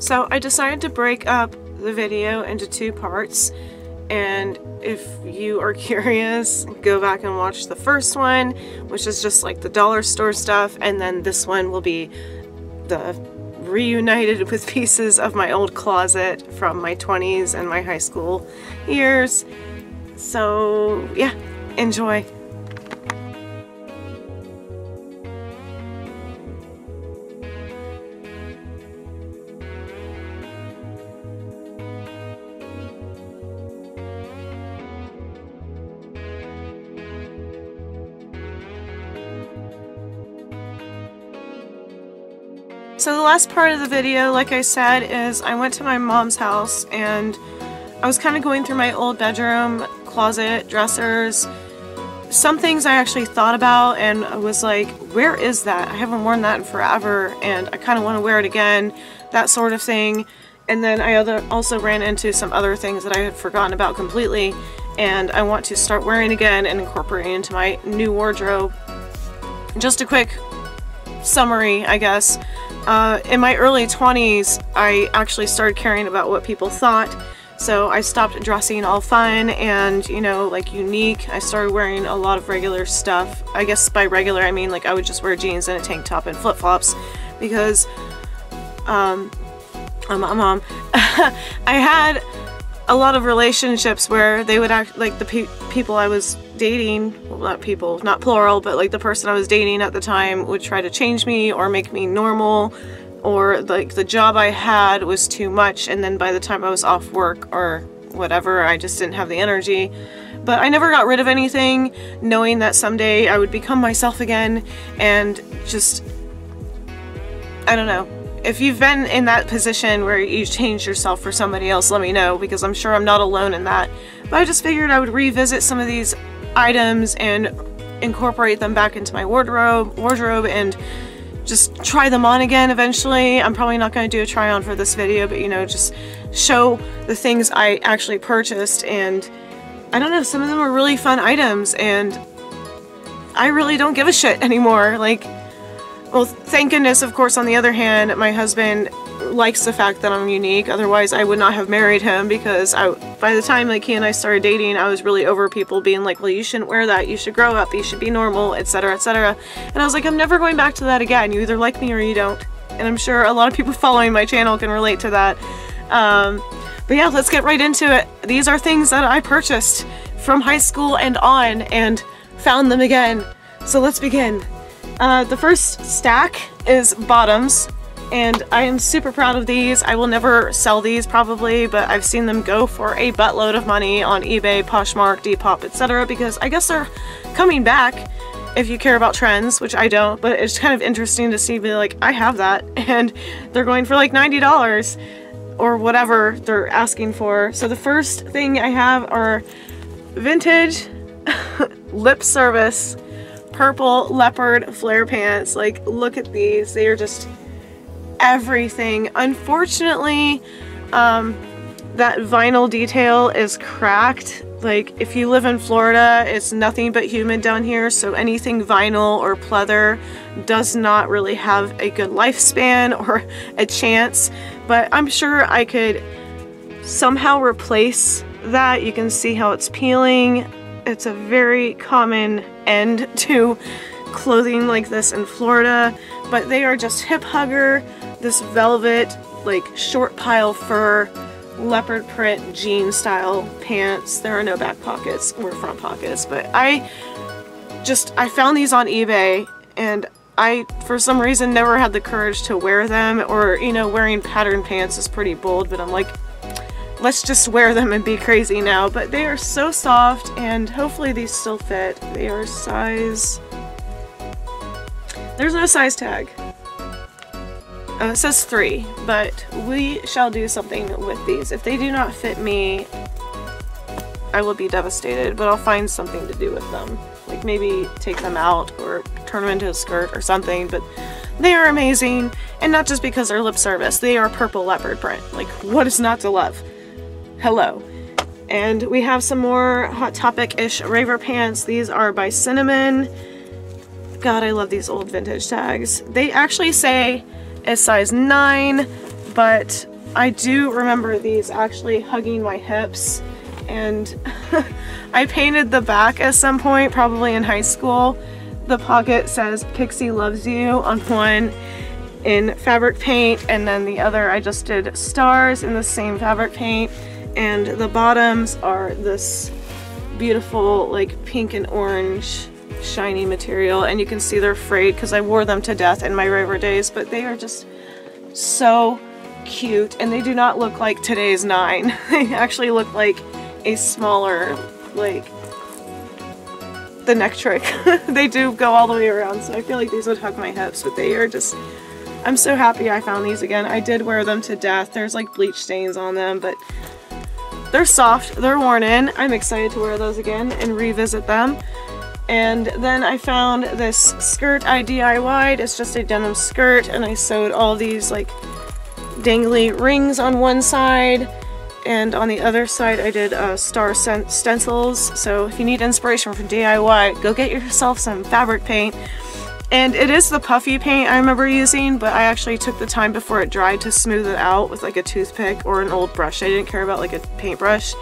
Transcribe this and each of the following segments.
So I decided to break up the video into 2 parts, and if you are curious, go back and watch the first one, which is just like the dollar store stuff, and then this one will be the reunited with pieces of my old closet from my 20s and my high school years. So yeah, enjoy. So the last part of the video, like I said, is I went to my mom's house and I was kind of going through my old bedroom, closet, dressers. Some things I actually thought about and I was like, where is that? I haven't worn that in forever and I kind of want to wear it again, that sort of thing. And then I also ran into some other things that I had forgotten about completely and I want to start wearing again and incorporating into my new wardrobe. Just a quick summary, I guess. In my early 20s, I actually started caring about what people thought, so I stopped dressing all fun and, you know, like unique. I started wearing a lot of regular stuff. I guess by regular I mean like I would just wear jeans and a tank top and flip-flops because I had a lot of relationships where they would act like the people I was dating, well, not people, not plural, but like the person I was dating at the time would try to change me or make me normal, or like the job I had was too much and then by the time I was off work or whatever, I just didn't have the energy. But I never got rid of anything, knowing that someday I would become myself again and just, I don't know. If you've been in that position where you changed yourself for somebody else, let me know, because I'm sure I'm not alone in that. But I just figured I would revisit some of these items and incorporate them back into my wardrobe and just try them on again eventually. I'm probably not going to do a try on for this video, but you know, just show the things I actually purchased. And I don't know, some of them are really fun items and I really don't give a shit anymore. Like, well, thank goodness, of course, on the other hand, my husband likes the fact that I'm unique. Otherwise, I would not have married him because by the time like he and I started dating, I was really over people being like, well, you shouldn't wear that, you should grow up, you should be normal, etc., etc. And I was like, I'm never going back to that again. You either like me or you don't. And I'm sure a lot of people following my channel can relate to that. But yeah, let's get right into it. These are things that I purchased from high school and on and found them again. So let's begin. The first stack is bottoms, and I am super proud of these. I will never sell these probably, but I've seen them go for a buttload of money on eBay, Poshmark, Depop, etc. because I guess they're coming back if you care about trends, which I don't, but it's kind of interesting to see, be like, I have that, and they're going for like $90 or whatever they're asking for. So the first thing I have are vintage lip service purple leopard flare pants. Like, look at these, they are just everything. Unfortunately, that vinyl detail is cracked. Like, if you live in Florida, it's nothing but humid down here, so anything vinyl or pleather does not really have a good lifespan or a chance, but I'm sure I could somehow replace that. You can see how it's peeling. It's a very common end to clothing like this in Florida, but they are just hip hugger, this velvet, like short pile fur, leopard print jean style pants. There are no back pockets or front pockets, but I found these on eBay and I, for some reason, never had the courage to wear them, or, you know, wearing patterned pants is pretty bold, but I'm like, let's just wear them and be crazy now. But they are so soft, and hopefully these still fit. They are size... There's no size tag. It says 3, but we shall do something with these. If they do not fit me, I will be devastated, but I'll find something to do with them. Like maybe take them out or turn them into a skirt or something, but they are amazing. And not just because they're lip service, they are purple leopard print. Like, what is not to love? Hello. And we have some more Hot Topic-ish raver pants. These are by Cinnamon. God, I love these old vintage tags. They actually say it's size 9, but I do remember these actually hugging my hips, and I painted the back at some point, probably in high school. The pocket says Pixi loves you on one in fabric paint, and then the other I just did stars in the same fabric paint, and the bottoms are this beautiful like pink and orange shiny material, and you can see they're frayed because I wore them to death in my raver days, but they are just so cute, and they do not look like today's 9. They actually look like a smaller, like the neck trick. They do go all the way around, so I feel like these would hug my hips, but they are just, I'm so happy I found these again. I did wear them to death. There's like bleach stains on them, but they're soft, they're worn in. I'm excited to wear those again and revisit them. And then I found this skirt I DIY'd. It's just a denim skirt, and I sewed all these like dangly rings on one side, and on the other side I did star stencils. So if you need inspiration for DIY, go get yourself some fabric paint. And it is the puffy paint I remember using, but I actually took the time before it dried to smooth it out with like a toothpick or an old brush. I didn't care about like a paintbrush,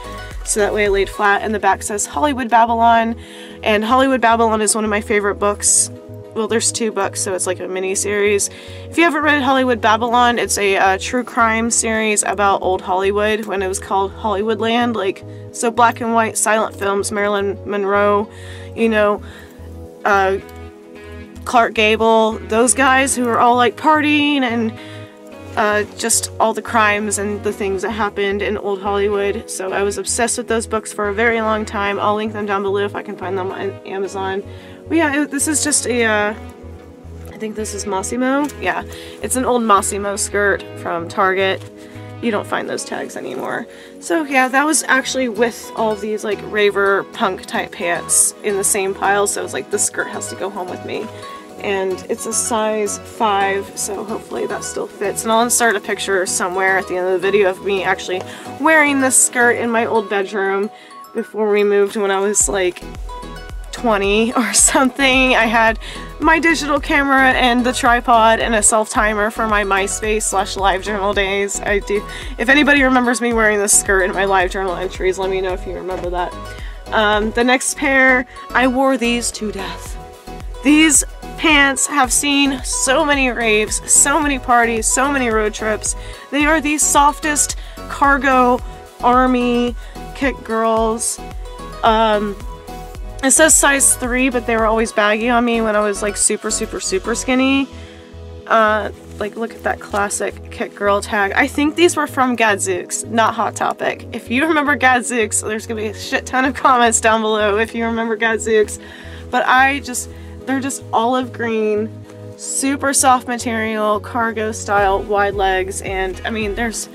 so that way I laid flat. And the back says Hollywood Babylon, and Hollywood Babylon is one of my favorite books. Well, there's 2 books, so it's like a mini series. If you haven't read Hollywood Babylon, it's a true crime series about old Hollywood when it was called Hollywoodland, like, so black and white silent films, Marilyn Monroe, you know, Clark Gable, those guys who are all like partying, and just all the crimes and the things that happened in old Hollywood. So I was obsessed with those books for a very long time. I'll link them down below if I can find them on Amazon. But yeah, this is just a, I think this is Massimo. Yeah, it's an old Massimo skirt from Target. You don't find those tags anymore. So yeah, that was actually with all of these like raver punk type pants in the same pile, so I was like, this skirt has to go home with me. And it's a size 5, so hopefully that still fits. And I'll insert a picture somewhere at the end of the video of me actually wearing this skirt in my old bedroom before we moved when I was like 20 or something. I had my digital camera and the tripod and a self-timer for my MySpace / Livejournal days. I do. If anybody remembers me wearing this skirt in my Livejournal entries, let me know if you remember that. The next pair, I wore these to death. These pants have seen so many raves, so many parties, so many road trips. They are the softest cargo army kit girls. It says size 3, but they were always baggy on me when I was like super skinny. Like, look at that classic kit girl tag. I think these were from Gadzooks, not Hot Topic. If you remember Gadzooks, there's gonna be a shit ton of comments down below if you remember Gadzooks. But they're just olive green, super soft material, cargo style, wide legs, and I mean, there's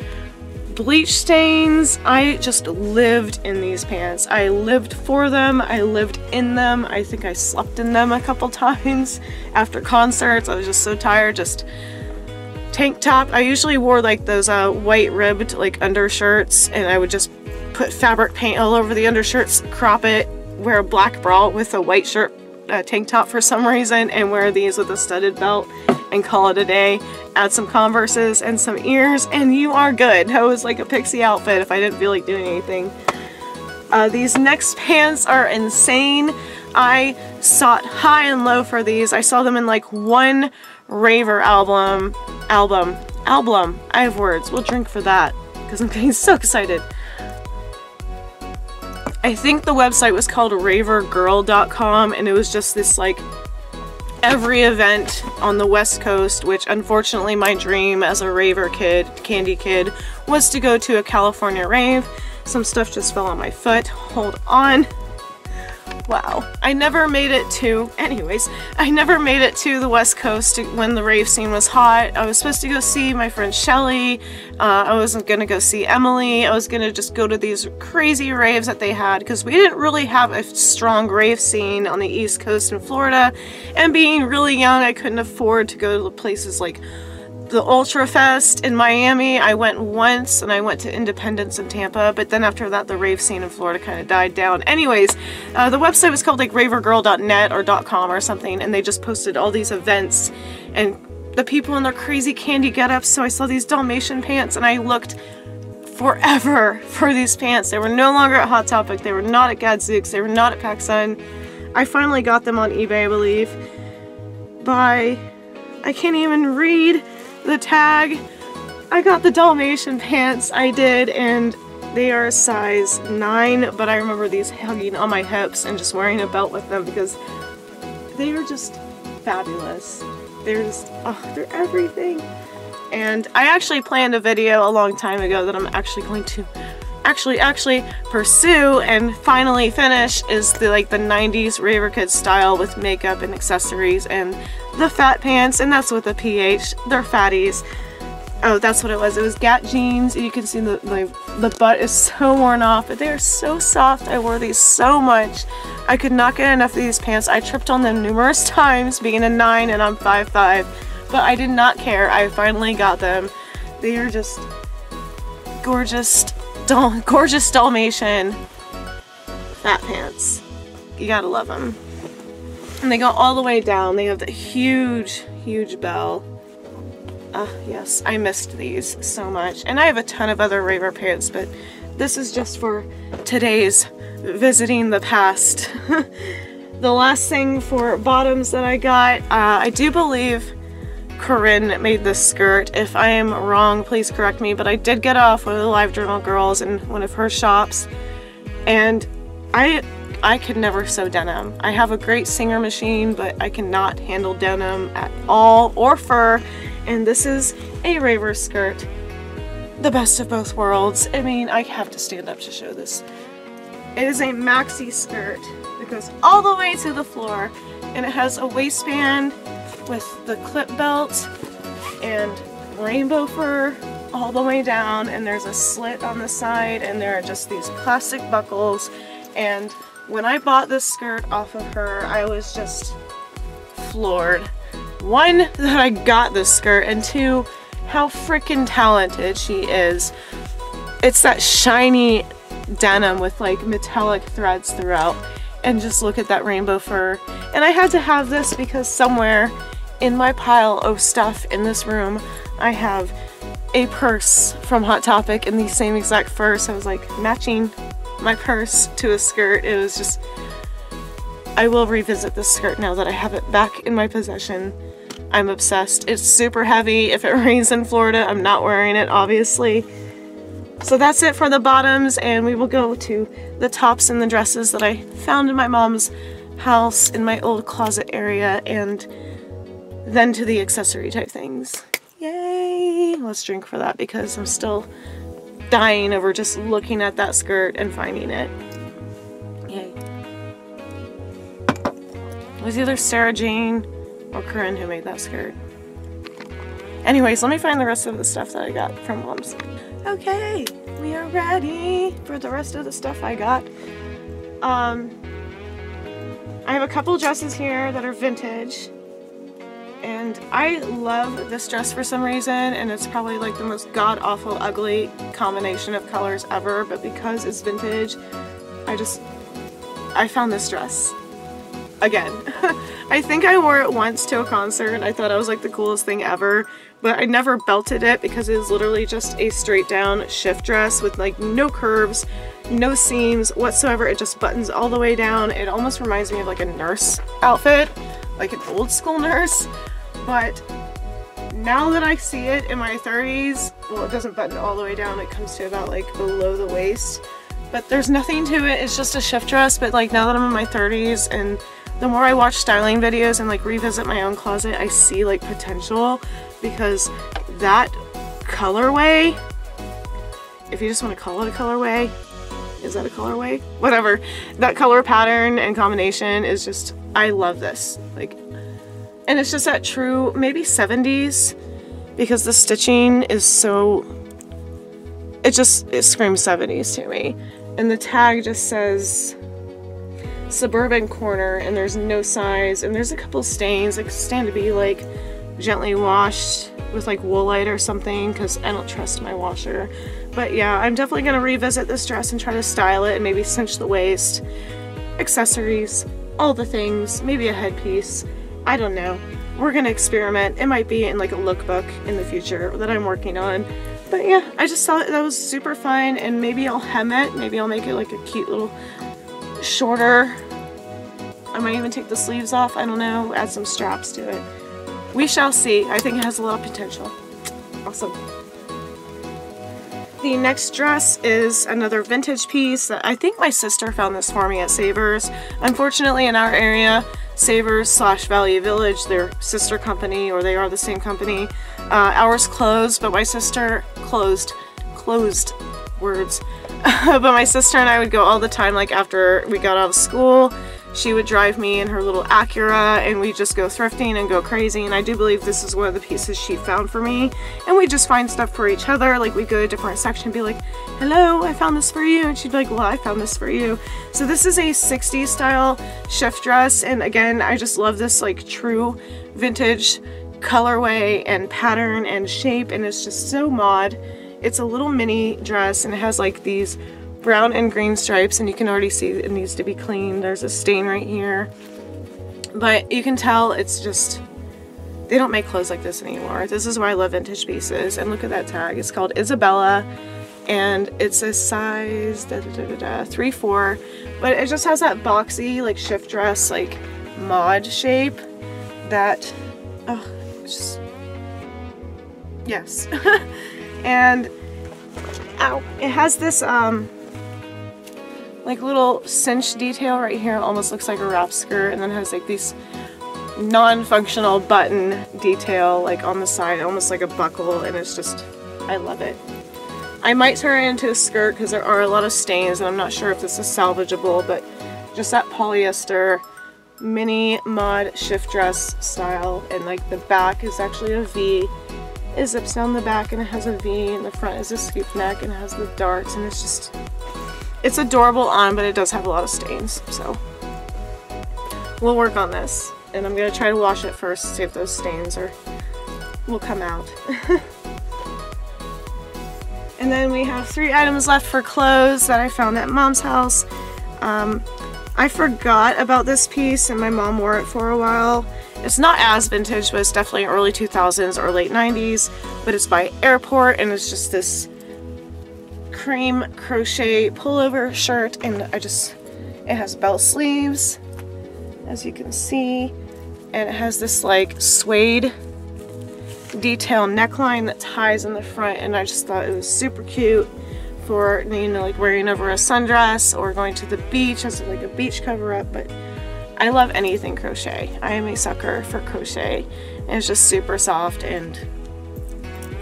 bleach stains. I just lived in these pants. I lived for them. I lived in them. I think I slept in them a couple times after concerts. I was just so tired. Just tank top. I usually wore like those white ribbed like undershirts, and I would just put fabric paint all over the undershirts, crop it, wear a black bra with a white shirt, tank top for some reason, and wear these with a studded belt and call it a day. Add some Converses and some ears and you are good. That was like a Pixi outfit if I didn't feel like doing anything. These next pants are insane. I sought high and low for these. I saw them in like one raver album. I have words. We'll drink for that because I'm getting so excited. I think the website was called ravergirl.com, and it was just this like every event on the West Coast, which unfortunately my dream as a raver kid, candy kid, was to go to a California rave. Some stuff just fell on my foot. Hold on. Wow. I never made it to the West Coast when the rave scene was hot. I was supposed to go see my friend Shelly. I wasn't gonna go see Emily. I was gonna just go to these crazy raves that they had because we didn't really have a strong rave scene on the East Coast in Florida. And being really young, I couldn't afford to go to places like the Ultra Fest in Miami. I went once, and I went to Independence in Tampa, but then after that the rave scene in Florida kind of died down. Anyways, the website was called like ravergirl.net or .com or something, and they just posted all these events and the people in their crazy candy get-ups, so I saw these Dalmatian pants and I looked forever for these pants. They were no longer at Hot Topic, they were not at Gadzooks, they were not at PacSun. I finally got them on eBay, I believe, by, I can't even read the tag. I got the Dalmatian pants, I did, and they are a size 9, but I remember these hugging on my hips and just wearing a belt with them because they are just fabulous. They're just, oh, they're everything. And I actually planned a video a long time ago that I'm actually going to actually pursue and finally finish, is the 90s Raver Kid style with makeup and accessories and the fat pants, and that's with a PH. They're fatties. Oh, that's what it was. It was Gat jeans. You can see the butt is so worn off, but they are so soft. I wore these so much. I could not get enough of these pants. I tripped on them numerous times, being a 9 and I'm 5'5", but I did not care. I finally got them. They are just gorgeous, gorgeous Dalmatian fat pants. You gotta love them. And they go all the way down. They have the huge, huge bell. Yes, I missed these so much. And I have a ton of other Raver pants, but this is just for today's visiting the past. The last thing for bottoms that I got, I do believe Corinne made this skirt. If I am wrong, please correct me, but I did get off one of the Livejournal girls in one of her shops, and I could never sew denim. I have a great Singer machine, but I cannot handle denim at all, or fur. And this is a Raver skirt. The best of both worlds. I mean, I have to stand up to show this. It is a maxi skirt that goes all the way to the floor, and it has a waistband with the clip belt and rainbow fur all the way down, and there's a slit on the side, and there are just these plastic buckles. And when I bought this skirt off of her, I was just floored. One, that I got this skirt, and two, how freaking talented she is. It's that shiny denim with metallic threads throughout, and just look at that rainbow fur. And I had to have this because somewhere in my pile of stuff in this room, I have a purse from Hot Topic in the same exact fur, so I was matching my purse to a skirt. It was just, I will revisit this skirt now that I have it back in my possession. I'm obsessed. It's super heavy. If it rains in Florida, I'm not wearing it, obviously. So that's it for the bottoms, and we will go to the tops and the dresses that I found in my mom's house in my old closet area, and then to the accessory type things. Yay! Let's drink for that because I'm still dying over just looking at that skirt and finding it. Yay. It was either Sarah Jane or Corinne who made that skirt. Anyways, let me find the rest of the stuff that I got from Mom's. Okay, we are ready for the rest of the stuff I got. I have a couple dresses here that are vintage, and I love this dress for some reason, and it's probably the most god-awful ugly combination of colors ever, but because it's vintage, I found this dress again. I think I wore it once to a concert, and I thought it was the coolest thing ever, but I never belted it because it was literally just a straight down shift dress with no curves, no seams whatsoever. It just buttons all the way down. It almost reminds me of a nurse outfit, like an old school nurse. But now that I see it in my 30s, well, it doesn't button all the way down. It comes to about below the waist, but there's nothing to it. It's just a shift dress. But now that I'm in my 30s, and the more I watch styling videos and revisit my own closet, I see potential, because that colorway, if you just want to call it a colorway, is that a colorway? Whatever. That color pattern and combination is just, I love this. And it's just that true, maybe 70s, because the stitching is so, it screams 70s to me. And the tag just says Suburban Corner, and there's no size, and there's a couple stains that stand to be gently washed with Woolite or something, because I don't trust my washer. But yeah, I'm definitely going to revisit this dress and try to style it and maybe cinch the waist, accessories, all the things, maybe a headpiece. I don't know. we're gonna experiment. It might be in like a lookbook in the future that I'm working on. But yeah, I just thought that was super fun, and maybe I'll hem it. Maybe I'll make it like a cute little shorter. I might even take the sleeves off. I don't know. Add some straps to it. We shall see. I think it has a lot of potential. Awesome. The next dress is another vintage piece that I think my sister found this for me at Savers. Unfortunately, in our area, Savers / Value Village, their sister company, or they are the same company, ours closed, but my sister closed words. But my sister and I would go all the time, like after we got out of school. She would drive me in her little Acura, and we'd just go thrifting and go crazy, and I do believe this is one of the pieces she found for me. And we'd just find stuff for each other. Like, we'd go to a different section and be like, hello, I found this for you, and she'd be like, well, I found this for you. So this is a 60s style shift dress, and again, I just love this like true vintage colorway and pattern and shape, and it's just so mod. It's a little mini dress, and it has like these brown and green stripes, and you can already see it needs to be cleaned. There's a stain right here, but you can tell it's just, they don't make clothes like this anymore. This is why I love vintage pieces. And look at that tag. It's called Isabella, and it's a size 3/4, but it just has that boxy like shift dress like mod shape that, oh, it's just, yes. And ow, it has this like little cinch detail right here. It almost looks like a wrap skirt, and then has like these non-functional button detail like on the side, almost like a buckle, and it's just, I love it. I might turn it into a skirt because there are a lot of stains, and I'm not sure if this is salvageable, but just that polyester mini mod shift dress style. And like the back is actually a V. It zips down the back, and it has a V, and the front is a scoop neck, and it has the darts, and it's just, it's adorable on, but it does have a lot of stains, so we'll work on this. And I'm going to try to wash it first, see if those stains will come out. And then we have 3 items left for clothes that I found at Mom's house. I forgot about this piece, and my mom wore it for a while. It's not as vintage, but it's definitely early 2000s or late 90s, but it's by Airport, and it's just this cream crochet pullover shirt, and it has bell sleeves, as you can see, and it has this like suede detail neckline that ties in the front, and I just thought it was super cute for, you know, like wearing over a sundress or going to the beach as like a beach cover up. But I love anything crochet. I am a sucker for crochet, and it's just super soft, and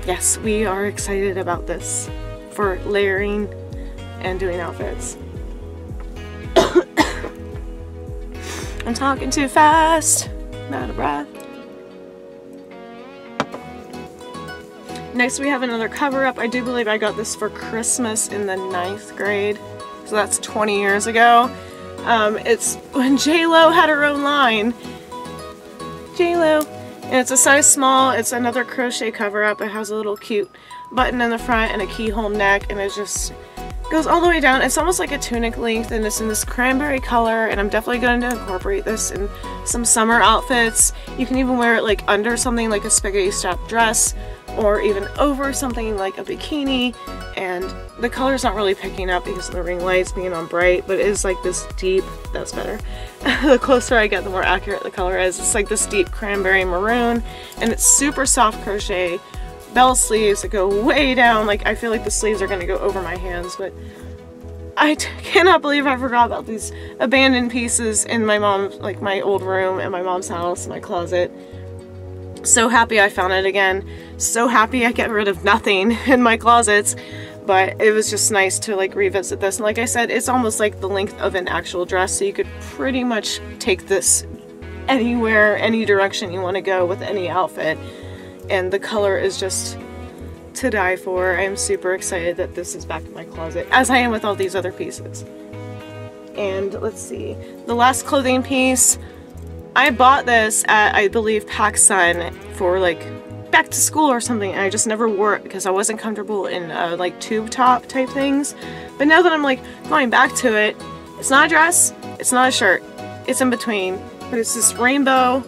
yes, we are excited about this for layering and doing outfits. I'm talking too fast, I'm out of breath. Next we have another cover up. I do believe I got this for Christmas in the 9th grade, so that's 20 years ago. It's when J-Lo had her own line. J-Lo. And it's a size small. It's another crochet cover up. It has a little cute button in the front and a keyhole neck, and it just goes all the way down. It's almost like a tunic length, and it's in this cranberry color, and I'm definitely going to incorporate this in some summer outfits. You can even wear it like under something like a spaghetti strap dress, or even over something like a bikini. And the color's not really picking up because of the ring lights being on bright, but it is like this deep, that's better. The closer I get, the more accurate the color is. It's like this deep cranberry maroon, and it's super soft crochet. Bell sleeves that go way down. Like, I feel like the sleeves are gonna go over my hands, but I cannot believe I forgot about these abandoned pieces in my mom's, like my old room at my mom's house, my closet. So happy I found it again. So happy I get rid of nothing in my closets. But it was just nice to like revisit this. And like I said, it's almost like the length of an actual dress, so you could pretty much take this anywhere, any direction you want to go with any outfit. And the color is just to die for. I am super excited that this is back in my closet, as I am with all these other pieces. And let's see, the last clothing piece, I bought this at, I believe, PacSun for like back to school or something, and I just never wore it because I wasn't comfortable in like tube top type things. But now that I'm like going back to it, it's not a dress, it's not a shirt, it's in between. But it's this rainbow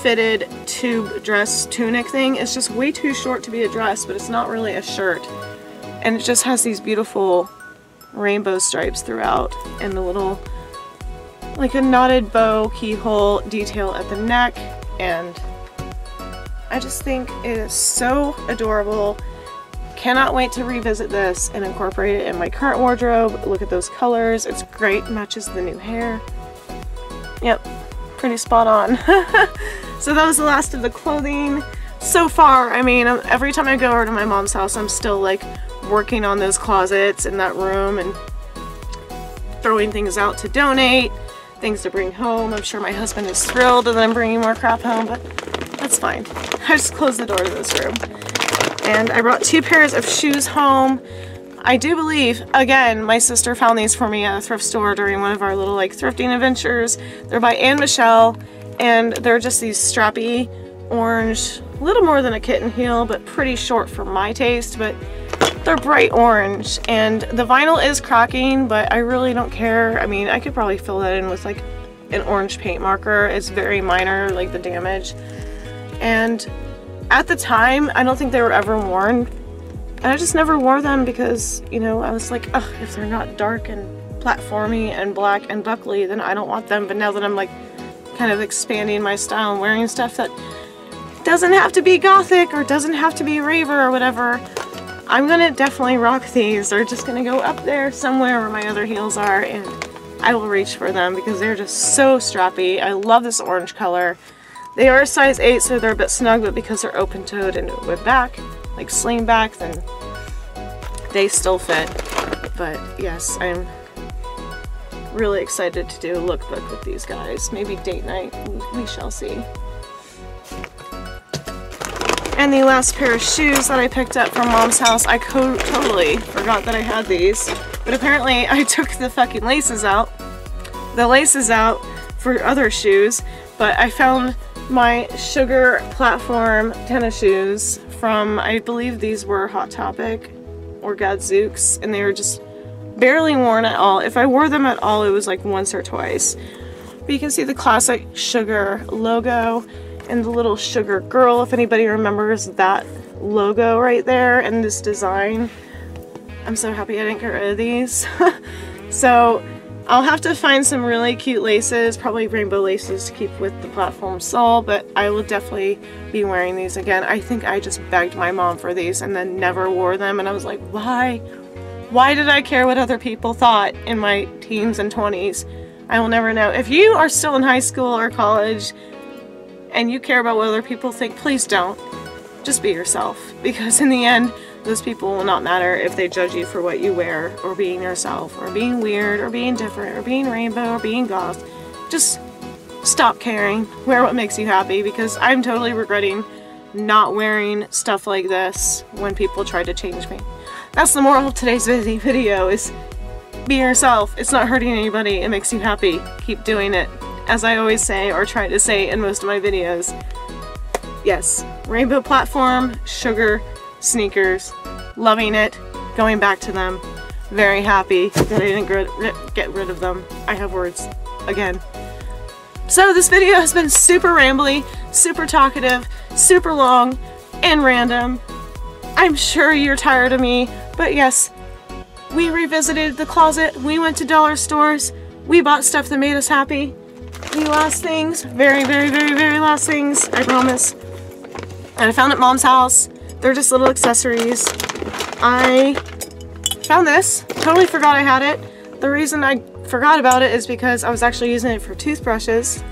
fitted tube dress tunic thing. It's just way too short to be a dress, but it's not really a shirt. And it just has these beautiful rainbow stripes throughout and a little, like a knotted bow keyhole detail at the neck. And I just think it is so adorable. Cannot wait to revisit this and incorporate it in my current wardrobe. Look at those colors. It's great. Matches the new hair. Yep. Pretty spot on. So that was the last of the clothing. So far, I mean, every time I go over to my mom's house, I'm still like working on those closets in that room and throwing things out to donate, things to bring home. I'm sure my husband is thrilled that I'm bringing more crap home, but that's fine. I just closed the door to this room. And I brought 2 pairs of shoes home. I do believe, again, my sister found these for me at a thrift store during one of our little like thrifting adventures. They're by Anne Michelle, and they're just these strappy orange, a little more than a kitten heel, but pretty short for my taste, but they're bright orange. And the vinyl is cracking, but I really don't care. I mean, I could probably fill that in with like an orange paint marker. It's very minor, like the damage. And at the time, I don't think they were ever worn. And I just never wore them because, you know, I was like, ugh, if they're not dark and platformy and black and buckly, then I don't want them. But now that I'm like kind of expanding my style and wearing stuff that doesn't have to be gothic or doesn't have to be raver or whatever, I'm gonna definitely rock these. They're just gonna go up there somewhere where my other heels are, and I will reach for them because they're just so strappy. I love this orange color. They are a size 8, so they're a bit snug, but because they're open-toed and with back, like sling back, then they still fit. But yes, I'm really excited to do a lookbook with these guys. Maybe date night, we shall see. And the last pair of shoes that I picked up from Mom's house, I totally forgot that I had these. But apparently I took the fucking laces out. The laces out for other shoes. But I found my Sugar platform tennis shoes from, I believe these were Hot Topic or Gadzooks. And they were just barely worn at all. If I wore them at all, it was like once or twice. But you can see the classic Sugar logo. And the little Sugar girl, if anybody remembers that logo right there and this design. I'm so happy I didn't get rid of these. So I'll have to find some really cute laces, probably rainbow laces to keep with the platform sole, but I will definitely be wearing these again. I think I just begged my mom for these and then never wore them, and I was like, why? Why did I care what other people thought in my teens and 20s? I will never know. If you are still in high school or college, and you care about what other people think, please don't. Just be yourself. Because in the end, those people will not matter if they judge you for what you wear, or being yourself, or being weird, or being different, or being rainbow, or being goth. Just stop caring. Wear what makes you happy, because I'm totally regretting not wearing stuff like this when people try to change me. That's the moral of today's video, is be yourself. It's not hurting anybody. It makes you happy. Keep doing it. As I always say, or try to say in most of my videos. Yes, rainbow platform, Sugar sneakers, loving it, going back to them, very happy that I didn't get rid of them. I have words again. So this video has been super rambly, super talkative, super long, and random. I'm sure you're tired of me, but yes, we revisited the closet, we went to dollar stores, we bought stuff that made us happy. The last things, very last things, I promise, and I found at Mom's house. They're just little accessories. I found this, totally forgot I had it. The reason I forgot about it is because I was actually using it for toothbrushes.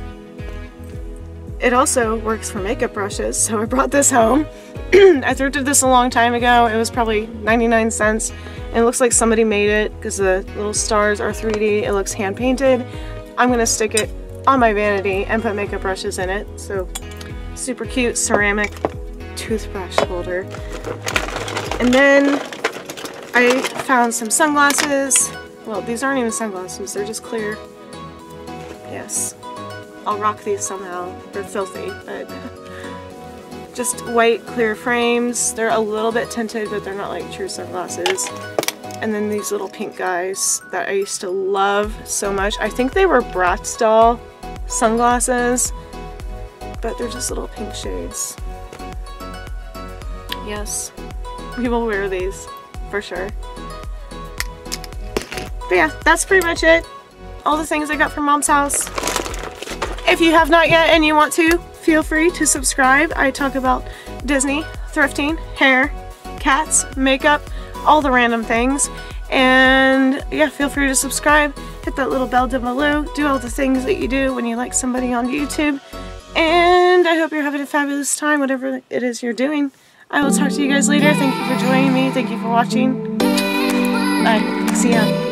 It also works for makeup brushes, so I brought this home. I thrifted this a long time ago. It was probably 99 cents, and it looks like somebody made it because the little stars are 3D. It looks hand painted. I'm gonna stick it on my vanity and put makeup brushes in it. So super cute ceramic toothbrush holder. And then I found some sunglasses. Well, these aren't even sunglasses, they're just clear. Yes, I'll rock these somehow. They're filthy, but just white clear frames. They're a little bit tinted, but they're not like true sunglasses. And then these little pink guys that I used to love so much. I think they were Bratz doll sunglasses, but they're just little pink shades. Yes, we will wear these for sure. But yeah, that's pretty much it. All the things I got from Mom's house. If you have not yet and you want to, feel free to subscribe. I talk about Disney, thrifting, hair, cats, makeup, all the random things. And yeah, feel free to subscribe. Hit that little bell down below. Do all the things that you do when you like somebody on YouTube. And I hope you're having a fabulous time, whatever it is you're doing. I will talk to you guys later. Thank you for joining me. Thank you for watching. Bye. See ya.